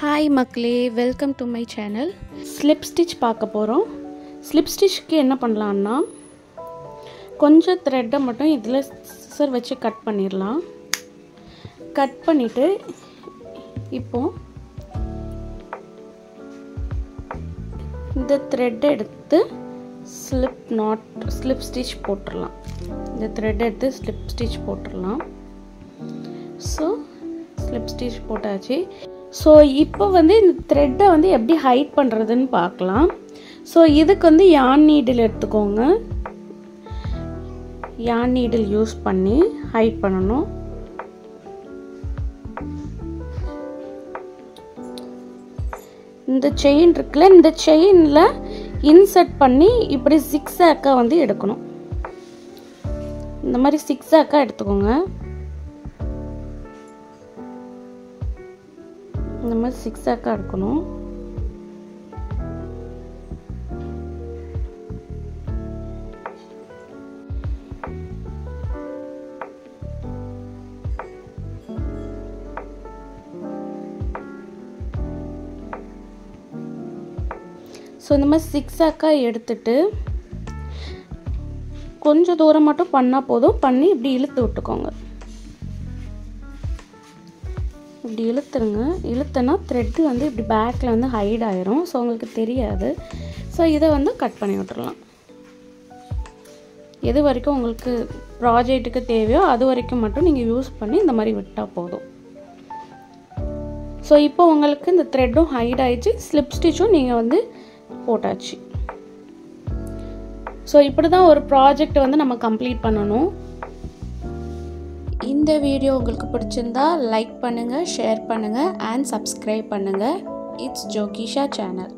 Hi மக்களே, welcome to my channel. Slip stitch பார்க்க போகிறோம். ஸ்லிப் ஸ்டிச்சுக்கு என்ன பண்ணலான்னா, கொஞ்சம் த்ரெட்டை மட்டும் இதில் சிசர் வச்சு கட் பண்ணிடலாம். கட் பண்ணிவிட்டு இப்போது இந்த த்ரெட்டை எடுத்து ஸ்லிப் ஸ்டிச் போட்டுடலாம். இந்த த்ரெட்டை எடுத்து ஸ்லிப் ஸ்டிச் போட்டுடலாம். ஸோ ஸ்லிப் ஸ்டிச் போட்டாச்சு. ஸோ இப்போ வந்து இந்த த்ரெட்டை வந்து எப்படி ஹைட் பண்ணுறதுன்னு பார்க்கலாம். ஸோ இதுக்கு வந்து யான் நீடில் எடுத்துக்கோங்க. யான் நீடில் யூஸ் பண்ணி ஹைட் பண்ணணும். இந்த செயின் இருக்குல்ல, இந்த செயினில் இன்சர்ட் பண்ணி இப்படி சிக்ஸாக்காக வந்து எடுக்கணும். இந்த மாதிரி சிக்ஸாக்காக எடுத்துக்கோங்க. இந்த மாதிரி சிக்ஸாக்காக எடுக்கணும். ஸோ இந்த மாதிரி சிக்ஸாக்காக எடுத்துட்டு கொஞ்சம் தூரம் மட்டும் பண்ணால் போதும். பண்ணி இப்படி இழுத்து விட்டுக்கோங்க. இப்படி இழுத்துருங்க. இழுத்தனா த்ரெட்டு வந்து இப்படி பேக்கில் வந்து ஹைட் ஆயிரும். ஸோ உங்களுக்கு தெரியாது. ஸோ இதை வந்து கட் பண்ணி விட்டுறலாம். எது வரைக்கும் உங்களுக்கு ப்ராஜெக்ட்டுக்கு தேவையோ அது வரைக்கும் மட்டும் நீங்கள் யூஸ் பண்ணி இந்த மாதிரி விட்டால் போதும். ஸோ இப்போ உங்களுக்கு இந்த த்ரெட்டும் ஹைட் ஆயிடுச்சு, ஸ்லிப் ஸ்டிச்சும் நீங்கள் வந்து போட்டாச்சு. ஸோ இப்படி தான் ஒரு ப்ராஜெக்ட் வந்து நம்ம கம்ப்ளீட் பண்ணணும். இந்த வீடியோ உங்களுக்கு பிடிச்சிருந்தா லைக் பண்ணுங்கள், ஷேர் பண்ணுங்கள் அண்ட் சப்ஸ்கிரைப் பண்ணுங்கள். இட்ஸ் ஜோகிஷா சேனல்.